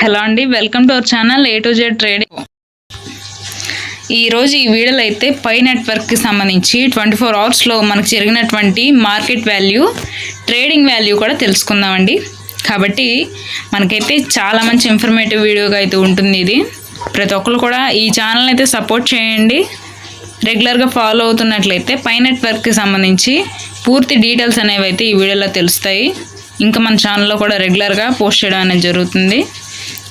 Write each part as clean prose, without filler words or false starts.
Hello అండి, welcome to our channel A to Z trading. ఈరోజు ఈ వీడియోలో అయితే పై నెట్వర్క్కి సంబంధించి 24 అవర్స్లో మనకు జరిగినటువంటి మార్కెట్ వాల్యూ, ట్రేడింగ్ వాల్యూ కూడా తెలుసుకుందామండి. కాబట్టి మనకైతే చాలా మంచి ఇన్ఫర్మేటివ్ వీడియోగా అయితే ఉంటుంది ఇది. ప్రతి ఒక్కరు కూడా ఈ ఛానల్ అయితే సపోర్ట్ చేయండి. రెగ్యులర్గా ఫాలో అవుతున్నట్లయితే పై నెట్వర్క్కి సంబంధించి పూర్తి డీటెయిల్స్ అనేవి అయితే ఈ వీడియోలో తెలుస్తాయి. ఇంకా మన ఛానల్లో కూడా రెగ్యులర్గా పోస్ట్ చేయడం అనేది జరుగుతుంది.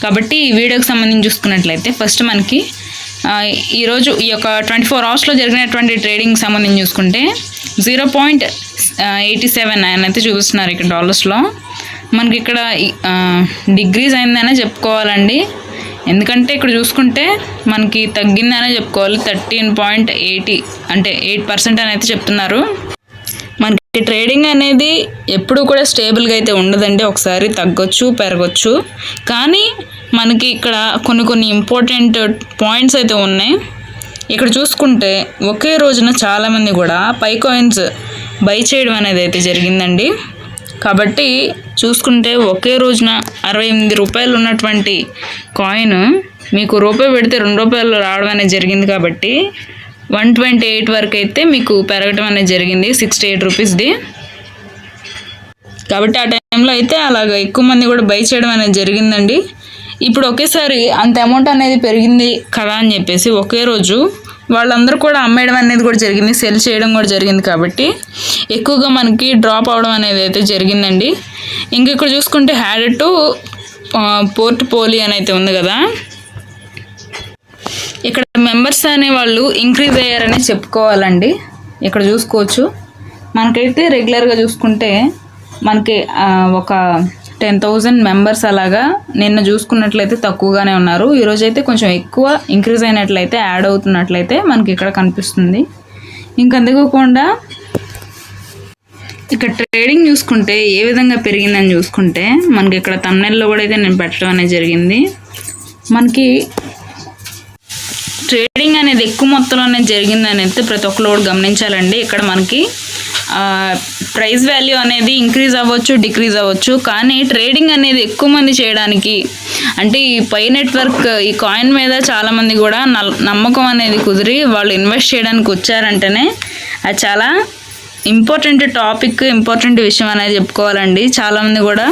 కాబట్టి ఈ వీడియోకి సంబంధించి చూసుకున్నట్లయితే ఫస్ట్ మనకి ఈరోజు ఈ యొక్క 24 అవర్స్లో జరిగినటువంటి ట్రేడింగ్ సంబంధించి చూసుకుంటే 0.87 ఆయన అయితే చూపిస్తున్నారు ఇక్కడ డాలర్స్లో. మనకి ఇక్కడ డిగ్రీస్ అయిందనే చెప్పుకోవాలండి. ఎందుకంటే ఇక్కడ చూసుకుంటే మనకి తగ్గిందనే చెప్పుకోవాలి. 13.80 అంటే 8% అని అయితే చెప్తున్నారు. మనకి ట్రేడింగ్ అనేది ఎప్పుడు కూడా స్టేబుల్గా అయితే ఉండదండి. ఒకసారి తగ్గొచ్చు, పెరగచ్చు. కానీ మనకి ఇక్కడ కొన్ని ఇంపార్టెంట్ పాయింట్స్ అయితే ఉన్నాయి. ఇక్కడ చూసుకుంటే ఒకే రోజున చాలామంది కూడా పై కాయిన్స్ బై చేయడం అనేది అయితే జరిగిందండి. కాబట్టి చూసుకుంటే ఒకే రోజున 68 రూపాయలు ఉన్నటువంటి కాయిన్ మీకు రూపాయి పెడితే 2 రూపాయలు రావడం అనేది జరిగింది. కాబట్టి 128 వరకు అయితే మీకు పెరగడం అనేది జరిగింది, 68 రూపీస్ది. కాబట్టి ఆ టైంలో అయితే అలాగ ఎక్కువ మంది కూడా బై చేయడం అనేది జరిగిందండి. ఇప్పుడు ఒకేసారి అంత అమౌంట్ అనేది పెరిగింది కదా అని చెప్పేసి ఒకే రోజు వాళ్ళందరూ కూడా అమ్మేయడం అనేది కూడా జరిగింది, సెల్ చేయడం కూడా జరిగింది. కాబట్టి ఎక్కువగా మనకి డ్రాప్ అవడం అనేది అయితే జరిగిందండి. ఇంక ఇక్కడ చూసుకుంటే హ్యాడ్ టు పోర్ట్ఫోలి అని అయితే ఉంది కదా, ఇక్కడ మెంబర్స్ అనే వాళ్ళు ఇంక్రీజ్ అయ్యారని చెప్పుకోవాలండి. ఇక్కడ చూసుకోవచ్చు మనకైతే రెగ్యులర్గా చూసుకుంటే మనకి ఒక 10,000 మెంబర్స్ అలాగా నిన్న చూసుకున్నట్లయితే తక్కువగానే ఉన్నారు. ఈరోజు అయితే కొంచెం ఎక్కువ ఇంక్రీజ్ అయినట్లయితే, యాడ్ అవుతున్నట్లయితే మనకి ఇక్కడ కనిపిస్తుంది. ఇంకంతేకాకుండా ఇక్కడ ట్రేడింగ్ చూసుకుంటే ఏ విధంగా పెరిగిందని చూసుకుంటే మనకి ఇక్కడ థంబ్నెయిల్లో కూడా అయితే నేను పెట్టడం అనేది జరిగింది. మనకి ట్రేడింగ్ అనేది ఎక్కువ మొత్తంలోనే జరిగిందని అయితే ప్రతి ఒక్కరు కూడా గమనించాలండి. ఇక్కడ మనకి ప్రైస్ వాల్యూ అనేది ఇంక్రీజ్ అవ్వచ్చు, డిక్రీజ్ అవ్వచ్చు. కానీ ట్రేడింగ్ అనేది ఎక్కువ మంది చేయడానికి అంటే ఈ పై నెట్వర్క్ ఈ కాయిన్ మీద చాలామంది కూడా నమ్మకం అనేది కుదిరి వాళ్ళు ఇన్వెస్ట్ చేయడానికి వచ్చారంటేనే అది చాలా ఇంపార్టెంట్ టాపిక్, ఇంపార్టెంట్ విషయం అనేది చెప్పుకోవాలండి. చాలామంది కూడా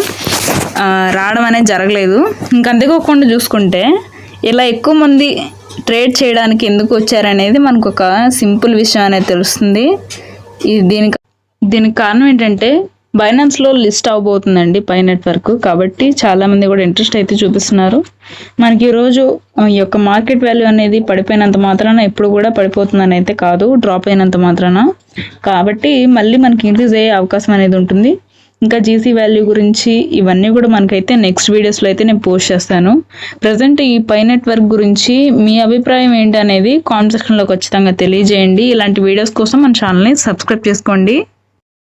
రావడం అనేది జరగలేదు. ఇంకంతేకాకుండా చూసుకుంటే ఇలా ఎక్కువ మంది ట్రేడ్ చేయడానికి ఎందుకు వచ్చారనేది మనకు ఒక సింపుల్ విషయం అనేది తెలుస్తుంది. దీనికి కారణం ఏంటంటే బైనాన్స్లో లిస్ట్ అవబోతుందండి పై నెట్వర్క్. కాబట్టి చాలామంది కూడా ఇంట్రెస్ట్ అయితే చూపిస్తున్నారు. మనకి ఈరోజు ఈ యొక్క మార్కెట్ వాల్యూ అనేది పడిపోయినంత మాత్రాన ఎప్పుడు కూడా పడిపోతుందని అయితే కాదు, డ్రాప్ అయినంత మాత్రాన. కాబట్టి మళ్ళీ మనకి ఇంక్రీజ్ అయ్యే అవకాశం అనేది ఉంటుంది. ఇంకా జీసీ వాల్యూ గురించి ఇవన్నీ కూడా మనకైతే నెక్స్ట్ వీడియోస్లో అయితే నేను పోస్ట్ చేస్తాను. ప్రజెంట్ ఈ పై నెట్వర్క్ గురించి మీ అభిప్రాయం ఏంటి అనేది కామెంట్ సెక్షన్లో ఖచ్చితంగా తెలియజేయండి. ఇలాంటి వీడియోస్ కోసం మన ఛానల్ని సబ్స్క్రైబ్ చేసుకోండి.